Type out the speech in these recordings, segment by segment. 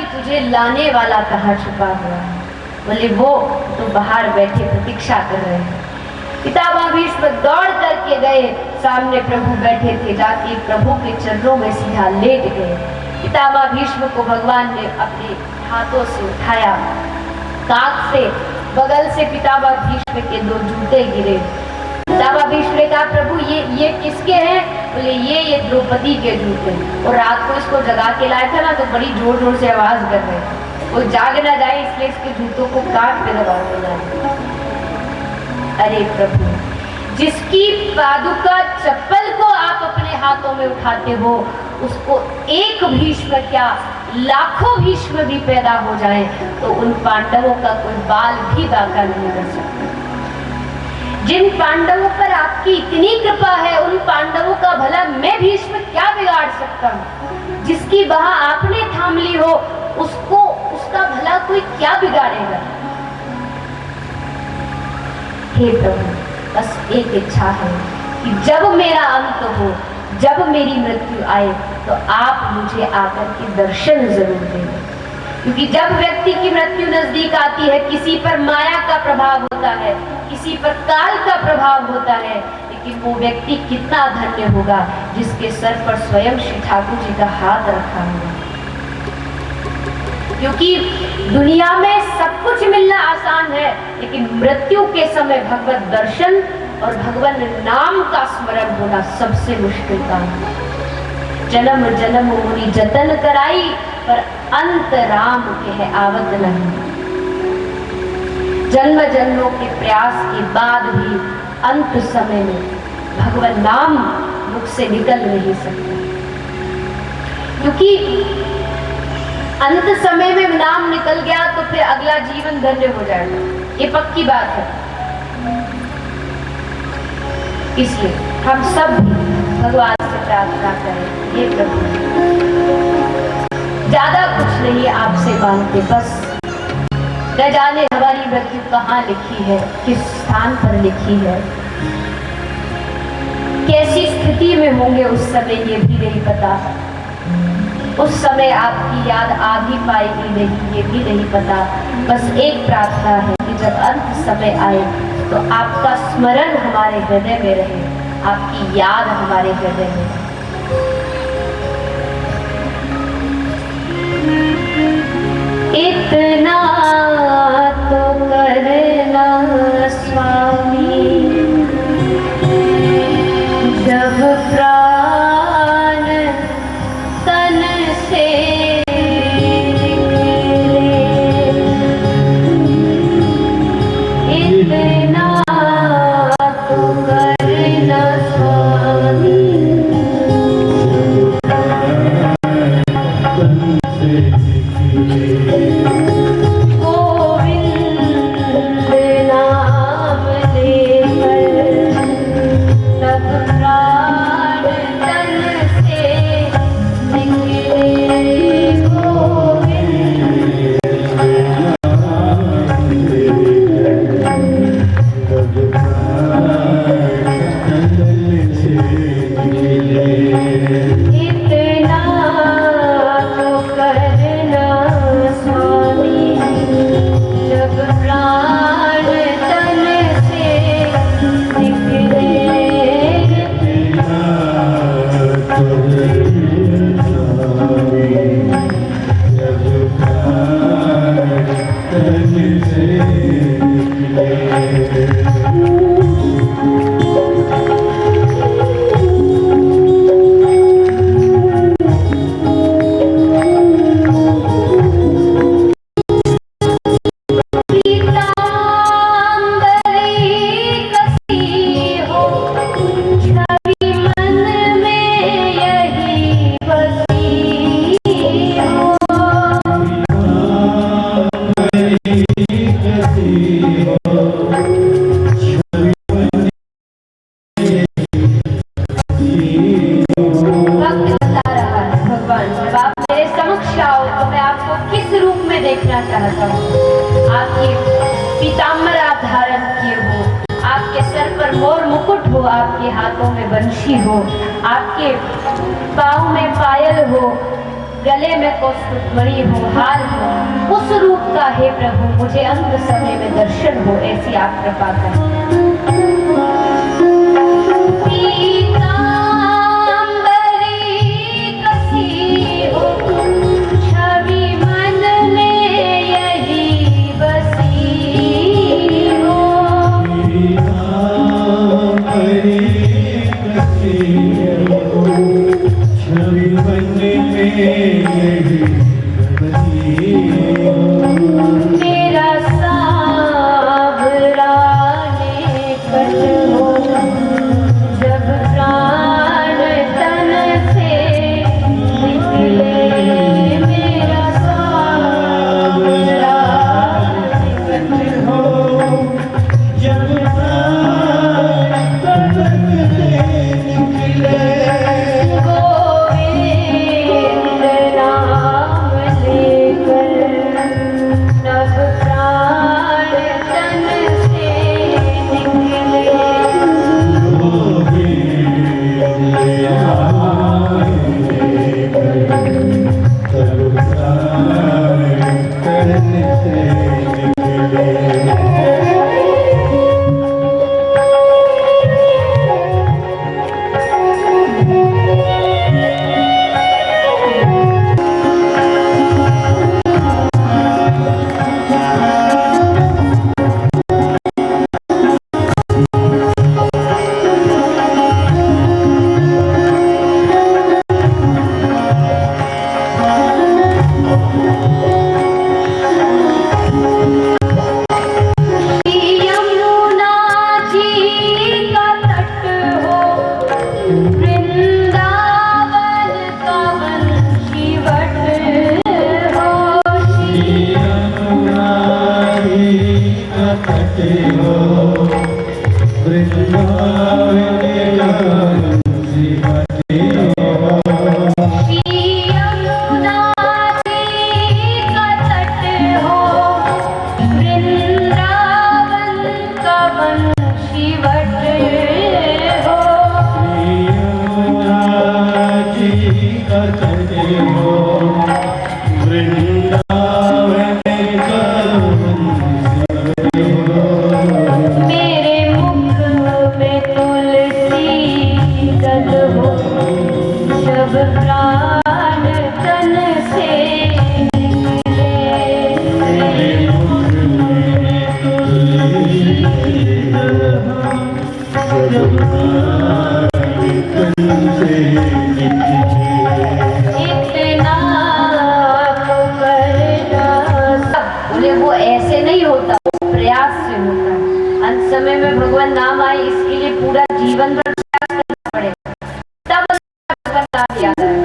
कि तुझे लाने वाला कहाँ छुपा हुआ है? बोले वो तो बाहर बैठे प्रतीक्षा कर रहे हैं। पितामह भीष्म दौड़ करके गए, सामने प्रभु बैठे थे, जाके प्रभु के चरणों में सीधा लेट गए। पितामह भीष्म को भगवान ने अपने हाथों से उठाया, काख से बगल से पितामह भीष्म के 2 जूते गिरे। पितामह भीष्म ने कहा प्रभु ये किसके हैं? बोले ये द्रौपदी के जूते। और रात को इसको जगा के लाया था ना, तो बड़ी जोर जोर से आवाज कर रहे थे, वो जाग ना जाए इसलिए इसके जूतों को काट के दबा देना। अरे प्रभु, जिसकी पादुका चप्पल को आप अपने हाथों में उठाते हो, उसको एक भीष्म क्या लाखों भीष्म भी पैदा हो जाए तो उन पांडवों का कोई बाल भी बांका नहीं कर सकता। जिन पांडवों पर आपकी इतनी कृपा है, उन पांडवों का भला मैं भीष्म क्या बिगाड़ सकता हूँ? जिसकी बाह आपने थाम ली हो, उसका भला कोई क्या बिगाड़ेगा? हे प्रभु, बस एक इच्छा है कि जब मेरा अंत हो, जब मेरी मृत्यु आए, तो आप मुझे आकर के दर्शन जरूर दें। क्योंकि जब व्यक्ति की मृत्यु नजदीक आती है, किसी पर माया का प्रभाव होता है, किसी पर काल का प्रभाव होता है, लेकिन वो व्यक्ति कितना धन्य होगा जिसके सर पर स्वयं श्री ठाकुर जी का हाथ रखा होगा। क्योंकि दुनिया में सब कुछ मिलना आसान है, लेकिन मृत्यु के समय भगवत दर्शन और भगवान नाम का स्मरण होना सबसे मुश्किल काम है। जन्म जन्म मुनि जतन कराई, पर अंत राम कह आवत नहीं। जन्म जन्मों के प्रयास के बाद भी अंत समय में भगवान नाम मुख से निकल नहीं सकता, क्योंकि अंत समय में नाम निकल गया तो फिर अगला जीवन धन्य हो जाएगा, ये पक्की बात है। इसलिए हम सब भगवान से प्रार्थना करें, ये प्रभु ज्यादा कुछ नहीं आपसे मांगते, बस न जाने हमारी मृत्यु कहाँ लिखी है, किस स्थान पर लिखी है, कैसी स्थिति में होंगे उस समय ये भी नहीं पता। उस समय आपकी याद आ भी पाएगी नहीं, ये भी नहीं पता। बस एक प्रार्थना है कि जब अंत समय आए तो आपका स्मरण हमारे हृदय में रहे, आपकी याद हमारे हृदय में रहे। इतना तो करना स्वामी, जब प्राण तन से निकले, इतना तो करना स्वामी। आपके हाथों में बंशी हो, आपके पाँव में पायल हो, गले में कौस्तुभ मणि हो, हार हो, उस रूप का हे प्रभु मुझे अंत समय में दर्शन हो, ऐसी आप कृपा करें। वो ऐसे नहीं होता, वो प्रयास से होता है। अंत समय में भगवान नाम आए, इसके लिए पूरा जीवन भर प्रयास करना पड़ेगा, तब भगवान नाम याद आए।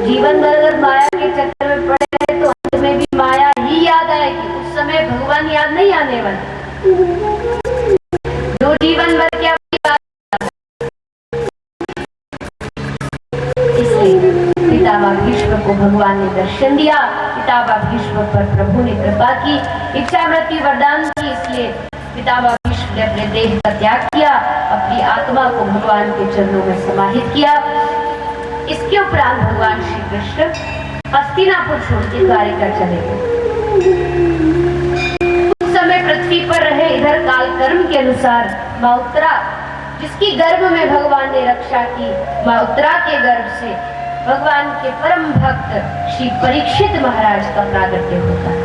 जीवन भर अगर माया के चक्कर में पड़े रहे तो अंत में भी माया ही याद आएगी, उस समय भगवान याद नहीं आने वाले। जो जीवन भर क्या पितामह भीष्म को भगवान ने दर्शन दिया, पितामह भीष्म पर प्रभु ने कृपा की, इच्छा मृत्यु वरदान की, इसलिए पितामह भीष्म ने अपने देह का त्याग किया, अपनी आत्मा को भगवान के चरणों में समाहित किया। इसके उपरांत भगवान श्री कृष्ण हस्तिनापुर छोड़ के द्वारिका चले गए। उस समय पृथ्वी पर रहे, इधर काल कर्म के अनुसार माँ उत्तरा, जिसकी गर्भ में भगवान ने रक्षा की, माँ उत्तरा के गर्भ से भगवान के परम भक्त श्री परीक्षित महाराज का प्रागट्य होता है।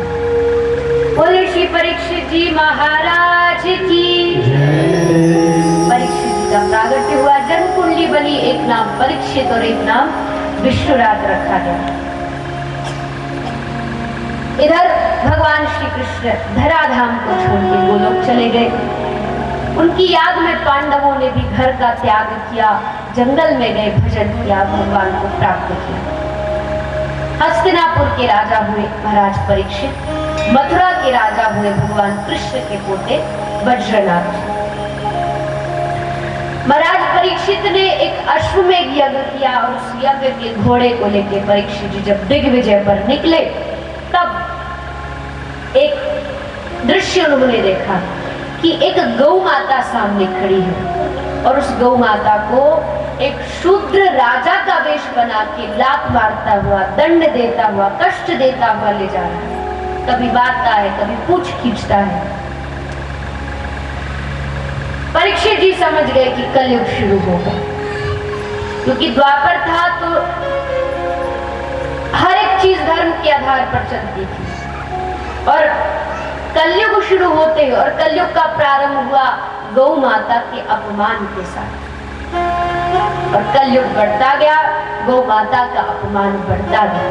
बोले श्री परीक्षित जी महाराज की। परीक्षित जी का प्रागट्य हुआ, जन्म कुंडली बनी, एक नाम परीक्षित और एक नाम विष्णुराज रखा गया। इधर भगवान श्री कृष्ण धराधाम को छोड़ के गोलोक चले गए। उनकी याद में पांडवों ने भी घर का त्याग किया, जंगल में गए, भजन किया, भगवान को प्राप्त किया। हस्तिनापुर के राजा हुए महाराज परीक्षित, मथुरा के राजा हुए भगवान कृष्ण के पोते वज्रनाथ। महाराज परीक्षित ने एक अश्वमेध यज्ञ किया और उस यज्ञ के घोड़े को लेकर परीक्षित जी जब दिग्विजय पर निकले, तब एक दृश्य उन्होंने देखा कि एक गौ माता सामने खड़ी है और उस गौ माता को एक शूद्र राजा का वेश बना के लात मारता हुआ, दंड देता हुआ, कष्ट देता हुआ ले जा रहा है। कभी बांटता है, कभी पूंछ खींचता है। परीक्षित जी समझ गए कि कलयुग शुरू होगा, क्योंकि द्वापर था तो हर एक चीज धर्म के आधार पर चलती थी, और कलयुग शुरू होते और कलयुग का प्रारंभ हुआ गौ माता के अपमान के साथ, और कलयुग बढ़ता गया, गौ माता का अपमान बढ़ता गया।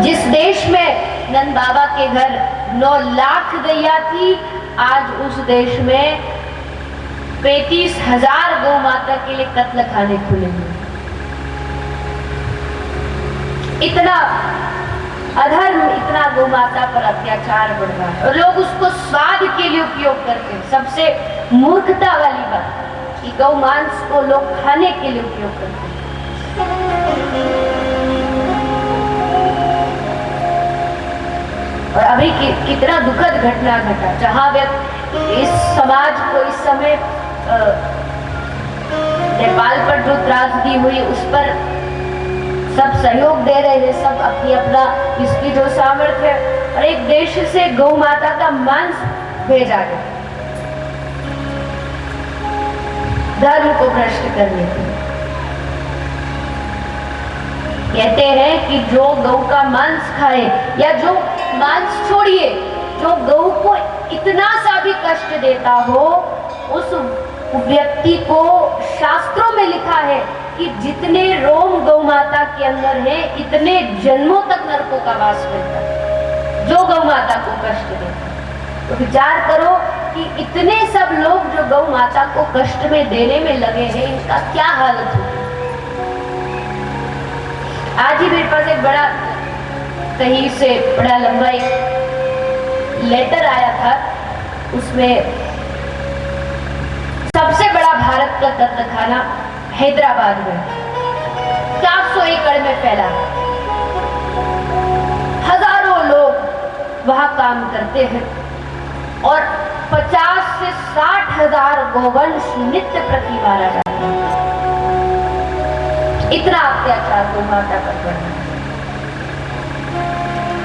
जिस देश में नंद बाबा के घर 9 लाख गैया थी, आज उस देश में 35,000 गौ माता के लिए कत्ल खाने खुले हुए। इतना अधर्म, इतना गौ माता पर अत्याचार बढ़ रहा है, और लोग उसको स्वाद के लिए उपयोग करते हैं। सबसे मूर्खता वाली बात कि गौ मांस को लोग खाने के लिए उपयोग करते हैं। और अभी कितना दुखद घटना घटा, जहां व्यक्ति इस समाज को इस समय नेपाल पर जो त्रासदी हुई उस पर सब सहयोग दे रहे हैं, सब अपनी अपना इसकी जो सामर्थ्य है, और एक देश से गौ माता का मांस भेजा गया धर्म को भ्रष्ट करने के लिए। कहते हैं कि जो गौ का मांस खाए, या जो मांस छोड़िए, जो गौ को इतना सा भी कष्ट देता हो, उस व्यक्ति को शास्त्रों में लिखा है कि जितने रोम गौ माता के अंदर है, इतने जन्मों तक नरकों का वास मिलता है जो गौ माता को कष्ट देता है। तो विचार करो कि इतने सब लोग जो गौ माता को कष्ट में देने में लगे हैं, इनका क्या हालत होगी। आज ही मेरे पास एक बड़ा, कहीं से बड़ा लंबा एक लेटर आया था, उसमें सबसे बड़ा भारत का कत्लखाना हैदराबाद में 400 एकड़ में फैला, हजारों लोग वहां काम करते हैं, और 50 से 60 हजार गोवंश नित्य प्रति मारा जाता है। इतना अत्याचार गौ माता पर करना,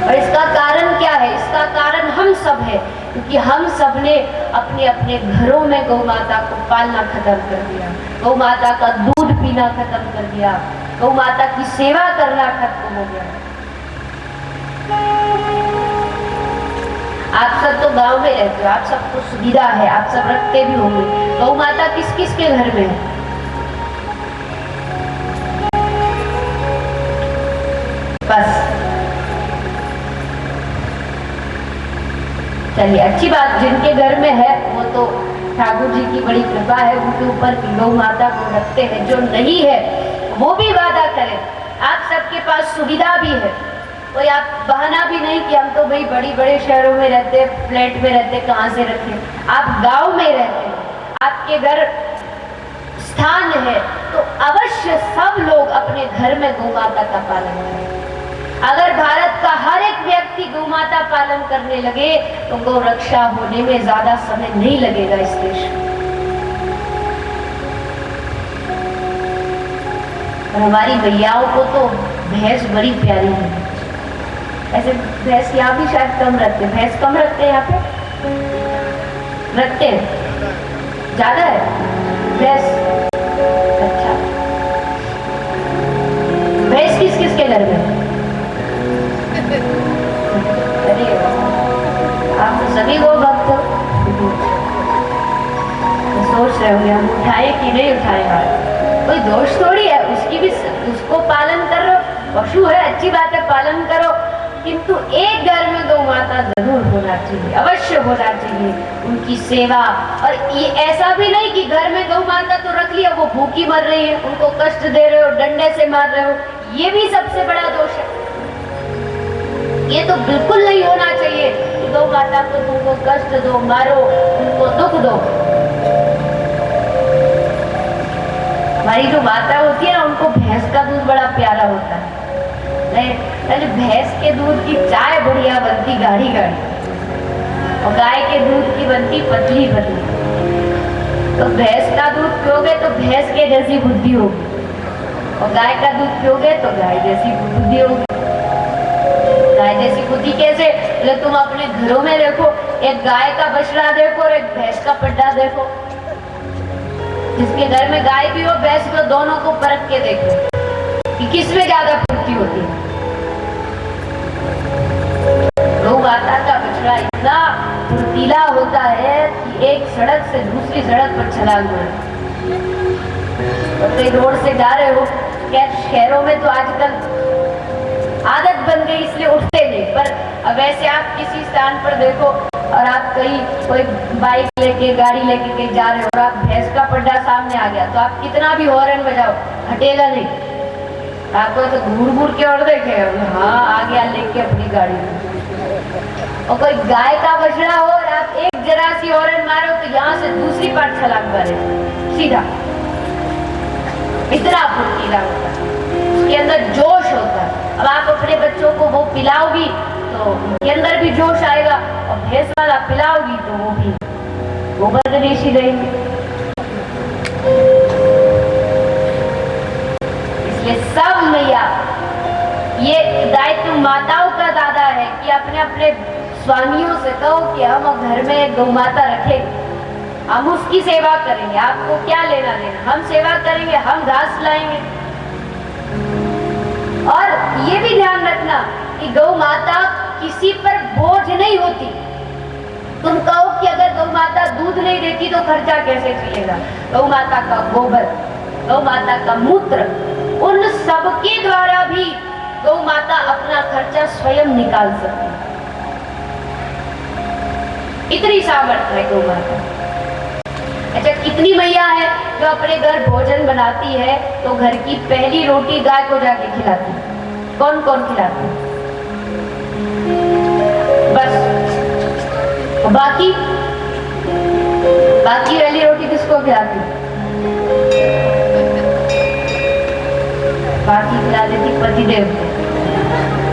और इसका कारण क्या है? इसका कारण हम सब है, क्योंकि हम सब ने अपने अपने घरों में गौ माता को पालना खत्म कर दिया, गौ माता का दूध पीना खत्म कर दिया, गौ माता की सेवा करना खत्म हो गया। आप सब तो गांव में रहते हो, आप सबको सुविधा है, आप सब रखते भी होंगे। गौ माता किस किस के घर में है? बस चलिए, अच्छी बात, जिनके घर में है वो तो ठाकुर जी की बड़ी कृपा है, उनके ऊपर गौ माता को रखते हैं। जो नहीं है वो भी वादा करें। आप सबके पास सुविधा भी है, कोई आप बहाना भी नहीं कि हम तो भाई बड़ी बड़े शहरों में रहते, फ्लैट में रहते, कहाँ से रखें। आप गांव में रहते हैं, आपके घर स्थान है, तो अवश्य सब लोग अपने घर में गौ माता का पालन करें। अगर भारत का हर एक व्यक्ति गौ माता पालन करने लगे तो गौ रक्षा होने में ज्यादा समय नहीं लगेगा इस देश में। और हमारी भैयाओं को तो भैंस बड़ी प्यारी है। ऐसे भैंस यहाँ भी शायद कम रखते हैं, भैंस कम रखते हैं, यहाँ पे रखते हैं, ज्यादा है भैंस। अच्छा, भैंस किस किस के घर में? अरे आप तो सभी गौ भक्त हो, तो सोच रहे होंगे हम उठाए कि नहीं उठाए। कोई दोष थोड़ी है, उसकी भी उसको पालन करो, पशु है, अच्छी बात है, पालन करो, किंतु एक घर में गौ माता जरूर होना चाहिए, अवश्य होना चाहिए, उनकी सेवा। और ये ऐसा भी नहीं कि घर में गौ माता तो रख लिया, वो भूखी मर रही है, उनको कष्ट दे रहे हो, डंडे से मार रहे हो, ये भी सबसे बड़ा दोष है। ये तो बिल्कुल नहीं होना चाहिए कि गौ माता को तुमको कष्ट दो, मारो, उनको दुख दो। हमारी जो माता होती है ना, उनको भैंस का दूध बड़ा प्यारा होता है। नहीं, भैंस के दूध की चाय बढ़िया बनती, गाढ़ी गाढ़ी, और गाय के दूध की बनती पतली पतली। तो भैंस का दूध पियोगे तो भैंस के जैसी बुद्धि होगी, और गाय का दूध पियोगे तो गाय जैसी बुद्धि होगी। गाय जैसी बुद्धि कैसे? बोले तुम अपने घरों में देखो, एक गाय का बछड़ा देखो और एक भैंस का पड्डा देखो। जिसके घर में गाय भी हो भैंस भी हो, दोनों को परख के देखो कि किसमें ज्यादा फुर्ती होती है। गौ माता का बछड़ा इतना फुर्तीला होता है कि एक सड़क से दूसरी सड़क पर छलांग मारे। और कहीं रोड से जा रहे हो, क्या शहरों में तो आजकल आदत बन गई इसलिए उठते नहीं, पर वैसे आप किसी स्थान पर देखो और आप कहीं कोई बाइक लेके गाड़ी लेके कहीं जा रहे हो और आप भैंस का पड्डा सामने आ गया तो आप कितना भी हॉर्न बजाओ हटेगा नहीं। आपको तो घूर घूर के और देखे, हाँ आ गया लेके अपनी गाड़ी में। और कोई गाय का बछड़ा हो और आप एक जरा सी हॉर्न मारो तो यहाँ से दूसरी पार छलांग मारे सीधा। इतना फुर्तीला होता है, उसके अंदर जोश होता है। अब आप अपने बच्चों को वो पिलाओगी तो उनके अंदर भी जोश आएगा, और भैंस वाला पिलाओगी तो वो भी गोबरदेशी रहेंगे। इसलिए सब मैया, ये दायित्व माताओं का दादा है कि अपने अपने स्वामियों से कहो कि हम घर में एक गौ माता रखेंगे, हम उसकी सेवा करेंगे, आपको क्या लेना देना, हम सेवा करेंगे, हम घास लाएंगे। और ये भी ध्यान रखना कि गौ माता किसी पर बोझ नहीं होती। तुम कहो कि अगर गौ माता दूध नहीं देती तो खर्चा कैसे चलेगा? गौ माता का गोबर, गौ माता का मूत्र, उन सबके द्वारा भी गौ माता अपना खर्चा स्वयं निकाल सकती है। इतनी सामर्थ्य है गौ माता। अच्छा, कितनी मैया है जो अपने घर भोजन बनाती है तो घर की पहली रोटी गाय को जाके खिलाती है? कौन कौन खिलाती है? बस। बाकी वाली रोटी किसको खिलाती है? बाकी खिला देती पतिदेव को।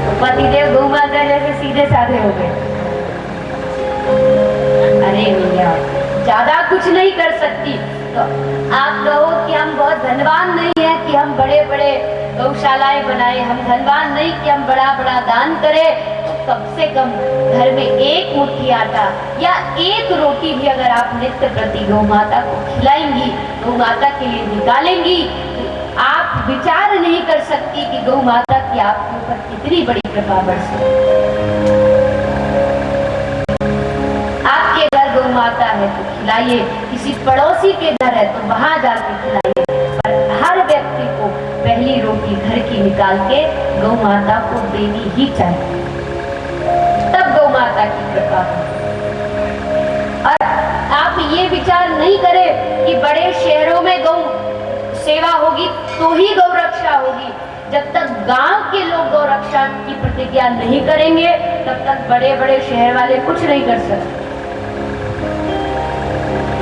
तो पतिदेव गौ माता जैसे सीधे साधे हो गए। अरे भैया, ज्यादा कुछ नहीं कर सकती तो आप कहो कि हम बहुत धनवान नहीं है कि हम बड़े बड़े गौशालाएं बनाए, हम धनवान नहीं कि हम बड़ा बड़ा दान करें। तो कम से कम घर में एक मुट्ठी आटा या एक रोटी भी अगर आप नित्य प्रति गौ माता को खिलाएंगी, गौ माता के लिए निकालेंगी, आप विचार नहीं कर सकती कि गौ माता की आपके ऊपर कितनी बड़ी कृपा बरसे। गौ माता है तो खिलाइए, किसी पड़ोसी के घर है तो वहां जाके खिलाइए, पर हर व्यक्ति को पहली रोटी घर की निकाल के गौ माता को देनी ही चाहिए, तब गौ माता की कृपा हो। और आप ये विचार नहीं करें कि बड़े शहरों में गौ सेवा होगी तो ही गौ रक्षा होगी। जब तक गांव के लोग गौ रक्षा की प्रतिज्ञा नहीं करेंगे तब तक बड़े बड़े शहर वाले कुछ नहीं कर सकते।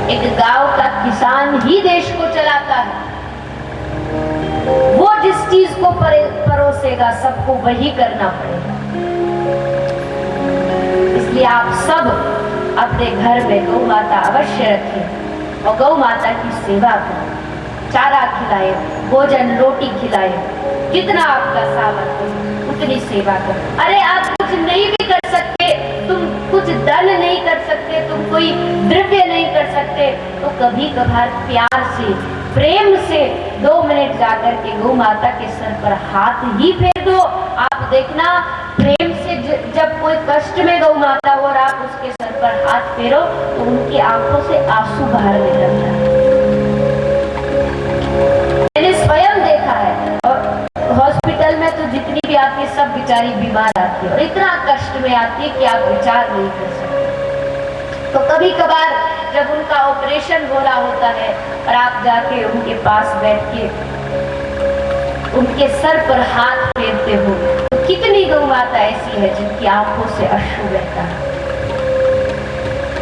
एक गांव का किसान ही देश को चलाता है। वो जिस चीज को परोसेगा सबको वही करना पड़ेगा। इसलिए आप सब अपने घर में गौ माता अवश्य रखें और गौ माता की सेवा करें, चारा खिलाए, भोजन रोटी खिलाए, जितना आपका सामर्थ्य उतनी सेवा करें। अरे आप कुछ नहीं भी कर सकते, तुम कुछ दान नहीं कर सकते, तुम कोई द्रव्य नहीं कर सकते, तो कभी कभार प्यार से प्रेम से 2 मिनट जाकर के गौ माता के सर पर हाथ ही फेर दो। आप देखना, प्रेम से जब कोई कष्ट में गौ माता हो और आप उसके सर पर हाथ फेरो तो उनकी आंखों से आंसू बाहर निकलता है। मैंने स्वयं देखा है। और हॉस्पिटल में तो जितनी भी आती है सब बेचारी बीमार आती है और इतना कष्ट में आती है कि आप विचार नहीं कर सकते। तो कभी कभार जब उनका ऑपरेशन हो रहा होता है और आप जाके उनके पास बैठ के उनके सर पर हाथ फेरते हो तो कितनी गौ माता ऐसी है जिनकी आंखों से अश्रु बहता है।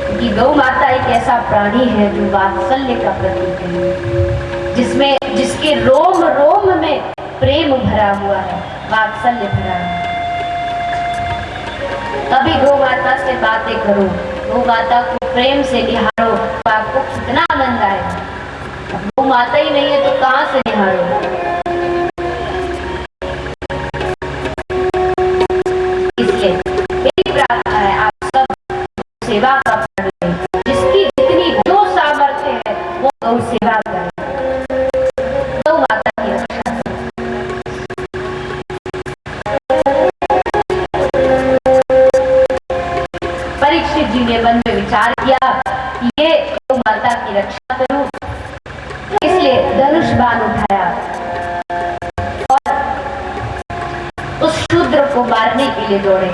क्योंकि गौ माता एक ऐसा प्राणी है जो वात्सल्य का प्रतीक है, जिसके रोम रोम में प्रेम भरा हुआ है, वात्सल्य भरा है। कभी गौ माता से बातें करो, गौ माता को प्रेम से निहारो तो आपको कितना आनंद आएगा। आता ही नहीं है तो कहां से निहारो। इसलिए मेरी प्रार्थना है आप सब सेवा का प्रण लें, जिसकी जितनी जो सामर्थ्य है वो गौ सेवा करें, गौ माता की रक्षा करें। परीक्षित जी ने मन में विचार किया कि ये गौ माता की रक्षा करूं, इसलिए धनुष बाण उठाया और उस शूद्र को मारने के लिए दौड़े।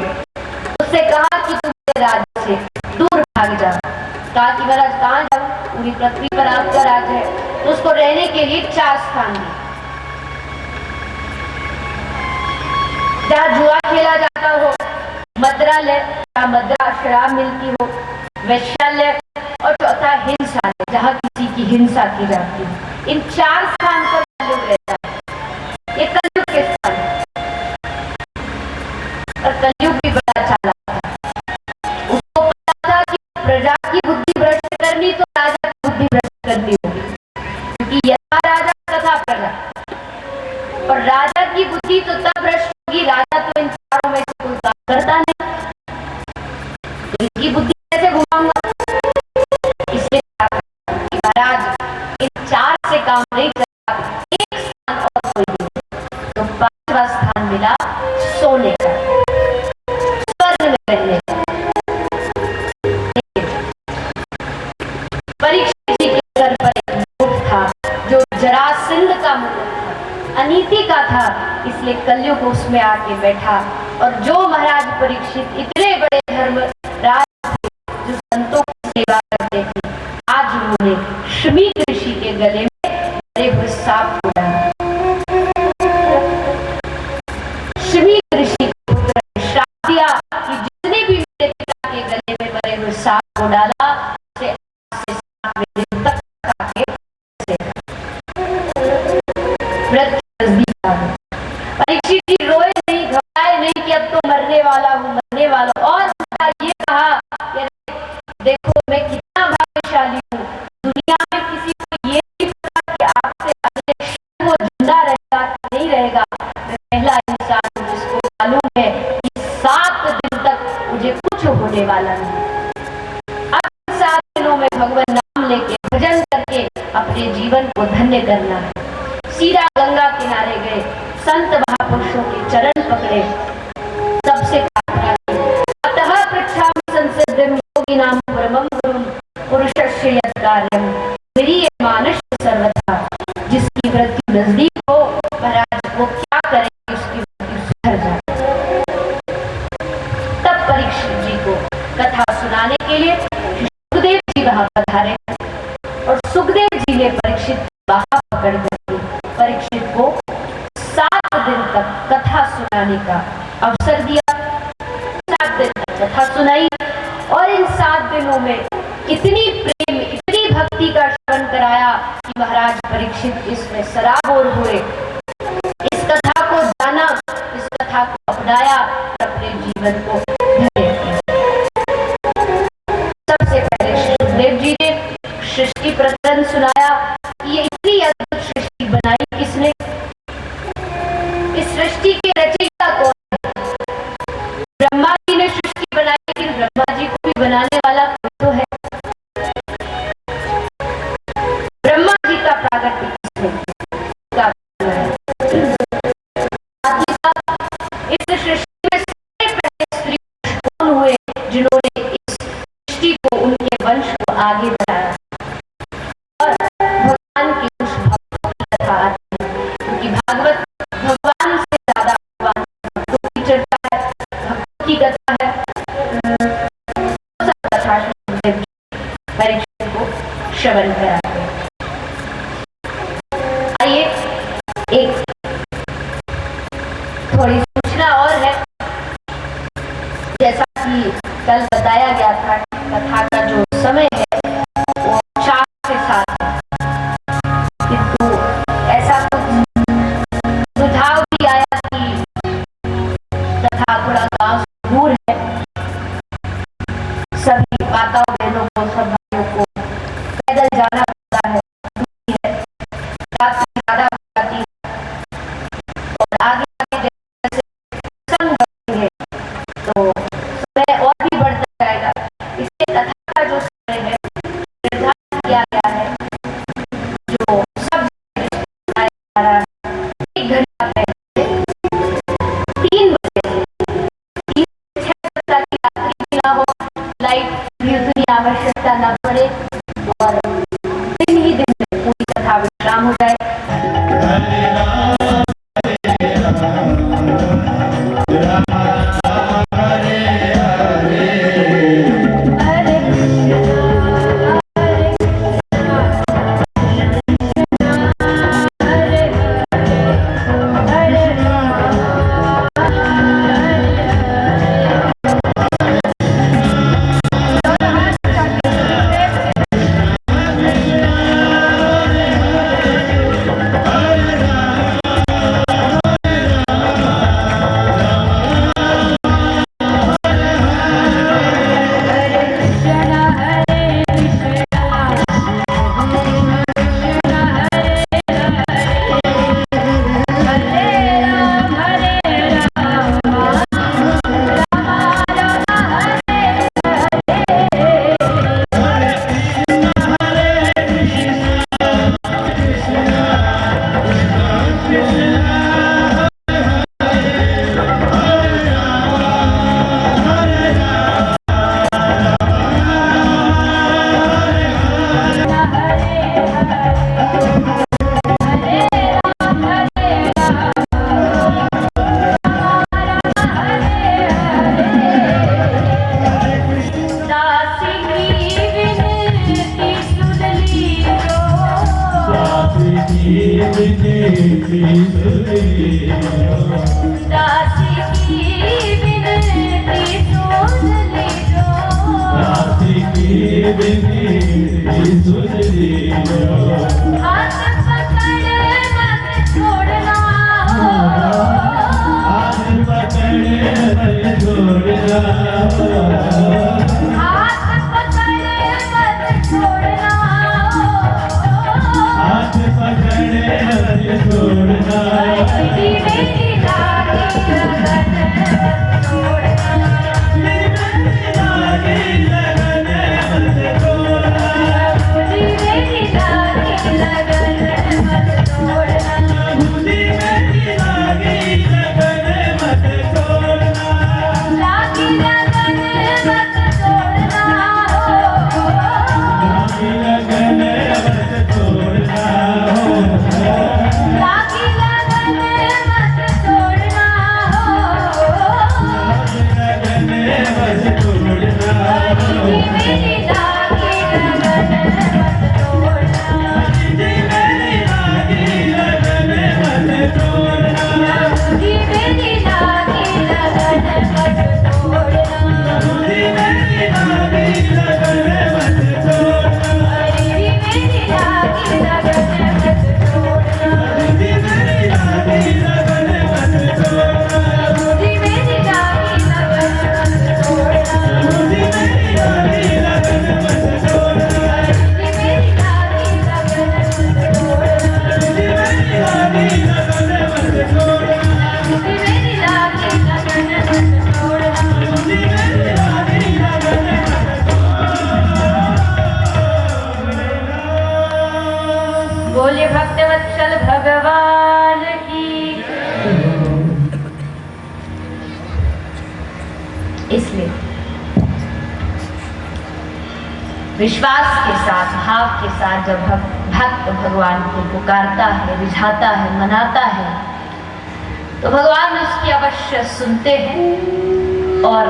उससे कहा कि तुम मेरे राज्य से दूर भाग जा। कहा कि महाराज कहां जाऊं, पूरी पृथ्वी पर आपका राज्य है। तो उसको रहने के लिए 4 स्थान दिए, जहां जुआ खेला जाता हो, मद्रालय जहां मद्रा शराब मिलती हो, वैश्यालय और चौथा हिंसालय जहां किसी की हिंसा की जाती है। इन 4 स्थान पर कलयुग रहता है। ये कलयुग के स्थान है और कलयुग भी बड़ा चालाक है। उसको पता था कि प्रजा की बुद्धि भ्रष्ट करनी तो राजा की बुद्धि भ्रष्ट करनी होगी, क्योंकि यथा राजा तथा प्रजा, और राजा की बुद्धि तो तब भ्रष्ट होगी, राजा तो इन चारों में से कोई काम करता नहीं, तो इनकी बुद्धि कैसे घुमाऊंगा। इसलिए महाराज इन 4 से काम नहीं करता, एक स्थान और कोई नहीं। तो 5वां स्थान मिला सोने का, स्वर्ण में रहने का। परीक्षित जी के सर पर एक मुकुट था जो जरासंध का मुकुट था, अनीति का था, इसलिए कलयुग उसमें आके बैठा। और जो महाराज परीक्षित इतने बड़े धर्म राज थे, जो संतों की सेवा करते थे, आज उन्होंने शमीक ऋषि के गले में मरे हुए सांप को डाला। शमीक ऋषि को श्राप दिया कि जितने भी मेरे पिता के गले में मरे हुए सांप को डाला, उसे आज से 7 दिन तक खाके मृत्यु नजदीक आ गई। परीक्षित जी रोए नहीं, घबराए नहीं कि अब तो मरने वाला हूँ, मरने वाला। और ये कहा कि देखो मैं कितना भाग्यशाली हूँ, दुनिया में किसी को ये नहीं पता कि आपसे अगले क्षण वो जिंदा रहेगा कि नहीं रहेगा। मैं पहला इंसान हूँ जिसको मालूम है कि 7 दिन तक मुझे कुछ होने वाला नहीं। अब 7 दिनों में भगवान नाम लेके भजन करके अपने जीवन को धन्य करना है। सीधा गंगा किनारे गए, संत महापुरुषों के चरण पकड़े, सबसे प्रार्थना की, अतः पृच्छामि संसिद्धिं योगिनां परमं गुरुं पुरुषस्य यत् कार्यं प्रिय मानुष सर्वथा। जिसकी मृत्यु नजदीक हो, महाराज वो क्या करेंगे, उसकी मृत्यु सुधर जाए। तब परीक्षित जी को कथा सुनाने के लिए सुखदेव जी वहां पधारे और सुखदेव जी ने परीक्षित बाहा पकड़ करके परीक्षित को 7 दिन तक कथा सुनाने का अवसर दिया। 7 दिन तक कथा सुनाई और इन 7 दिनों में इतनी प्रेम, इतनी भक्ति का श्रवण कराया कि महाराज परीक्षित इसमें सराबोर हुए। इस कथा को जाना, इस कथा को अपनाया और अपने जीवन को धन्य किया। सबसे पहले सुखदेव जी ने सृष्टि प्रकरण सुनाया कि ये इतनी अद्भुत सृष्टि बनाई किसने, इस सृष्टि के रचयिता कौन है। ब्रह्मा जी ने सृष्टि बनाई, लेकिन ब्रह्मा जी को भी बनाने वाला कोई तो है। ब्रह्मा जी का प्रागट्य किसने किया, इस सृष्टि में सबसे पहले स्त्री कौन हुए जिन्होंने इस सृष्टि को, उनके वंश को आगे बढ़ाया। और भगवान की उस भक्त कथा आती है, क्योंकि भागवत भगवान से ज्यादा भगवान की चर्चा है, भक्त की कथा है। सब कथा परीक्षित को श्रवण कराते हैं। आइए एक थोड़ी सूचना और है। जैसा कि कल बताया गया था, कथा का जो समय है वो 4 से 7 है, किंतु ऐसा कुछ सुझाव भी आया कि कथा थोड़ा गांव से दूर है, सभी माताओं बहनों को, सब भाइयों को पैदल जाना पड़ता है, हाथ पकड़े मत छोड़ना, हाथ पकड़े मत छोड़ना, हाथ पकड़े मत छोड़ना, हाथ पकड़े मत छोड़ना, मेरी लागी लगन मत छोड़ना, मेरी लागी लगन मत छोड़ना, मेरी लागी लगन मत छोड़ना, मेरी लागी लगन मत छोड़ना, लागी लगन मत छोड़ना, लागी लगन मत छोड़ना, लागी लगन मत छोड़ना, लगन मत छोड़ना, मेरी लागी लगन मत छोड़ना, मेरी लागी लगन मत छोड़ना, मेरी लागी लगन मत छोड़ना, मेरी लागी लगन मत छोड़ना, मेरी लागी लगन मत छोड़ना, मेरी लागी लगन मत छोड़ना, मेरी लागी लगन मत छोड़ना, मेरी लागी लगन मत छोड़ना, मेरी लागी लगन मत छोड़ना, मेरी लागी लगन मत छोड़ना, मेरी लागी लगन मत छोड़ना। मेरी लागी लगन बोले भक्तवत्सल भगवान की। इसलिए विश्वास के साथ, भाव के साथ जब भक्त भगवान को पुकारता है, रिझाता है, मनाता है, तो भगवान उसकी अवश्य सुनते हैं और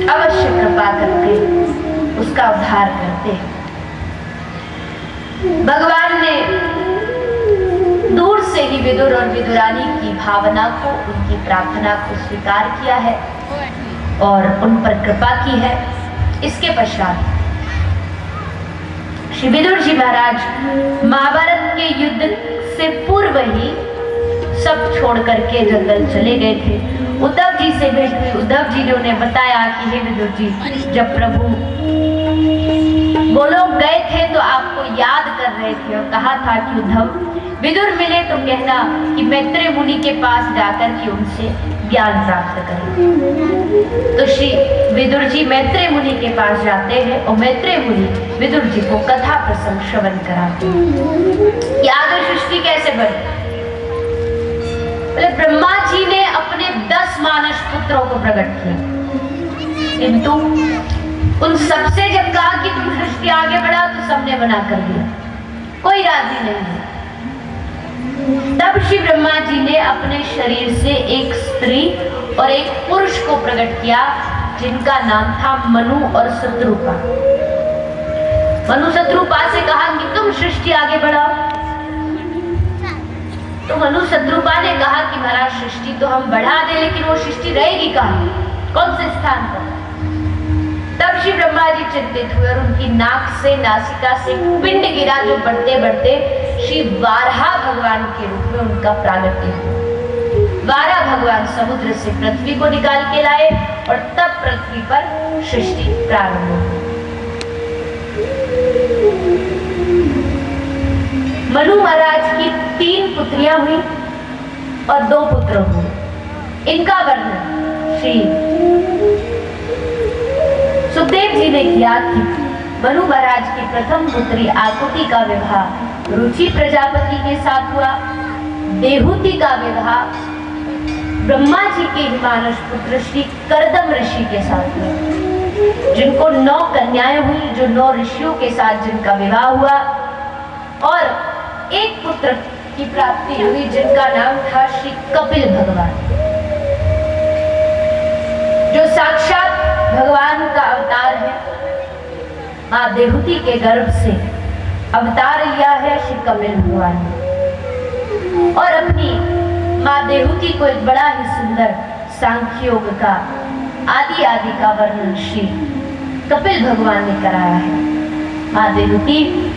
अवश्य कृपा करके उसका उद्धार करते हैं। भगवान ने दूर से ही विदुर और विदुरानी की भावना को, उनकी प्रार्थना को स्वीकार किया है और उन पर कृपा की है। इसके पश्चात श्री विदुर जी महाराज महाभारत के युद्ध से पूर्व ही सब छोड़ करके जंगल चले गए थे। उद्धव जी से भेंट हुई। उद्धव जी ने उन्हें बताया कि हे विदुर जी, जब प्रभु वो लोग गए थे तो आपको याद कर रहे थे और कहा था कि उद्धव विदुर मिले तो कहना कि मैत्रेय मुनि के पास जाकर के उनसे ज्ञान प्राप्त करें। तो श्री विदुर जी मैत्रेय मुनि के पास जाते हैं और मैत्रेय मुनि विदुर जी को कथा प्रसंग श्रवण कराते हैं। आगे सृष्टि कैसे बनी? बोले ब्रह्मा जी ने अपने 10 मानस पुत्रों को प्रकट किया, किंतु उन सबसे जब कहा कि तुम सृष्टि आगे बढ़ा तो सबने मना कर दिया, कोई राजी नहीं। तब श्री ब्रह्मा जी ने अपने शरीर से एक स्त्री और एक पुरुष को प्रकट किया, जिनका नाम था मनु और शत्रुपा। मनु शत्रुपा से कहा कि तुम सृष्टि आगे बढ़ाओ। तो मनु शत्रुपा ने कहा कि महाराज सृष्टि तो हम बढ़ा दे, लेकिन वो सृष्टि रहेगी कहाँ, कौन से स्थान पर? तब श्री ब्रह्मा जी चिंतित हुए और उनकी नाक से, नासिका से पिंड गिरा, जो बढ़ते बढ़ते श्री वाराह भगवान के रूप में उनका प्रागट्य हुआ। वाराह भगवान समुद्र से पृथ्वी को निकाल के लाए और तब पृथ्वी पर सृष्टि प्रारंभ हुई। मनु महाराज की 3 पुत्रियां हुई और 2 पुत्र हुए। इनका वर्णन श्री सुखदेव जी ने किया कि मनु महाराज की प्रथम पुत्री आकुति का विवाह रुचि प्रजापति के साथ हुआ। देहूति का विवाह ब्रह्मा जी के मानस पुत्र श्री करदम ऋषि के साथ हुआ, जिनको 9 कन्याएं हुई, जो 9 ऋषियों के साथ जिनका विवाह हुआ। और एक पुत्र की प्राप्ति हुई, जिनका नाम था श्री कपिल भगवान, जो साक्षात भगवान का अवतार है। मां देहूति के गर्भ से अवतार लिया है श्री कपिल भगवान ने, और अपनी मां देहूति को एक बड़ा ही सुंदर सांख्य योग का आदि का वर्णन श्री कपिल भगवान ने कराया है। माँ देवकी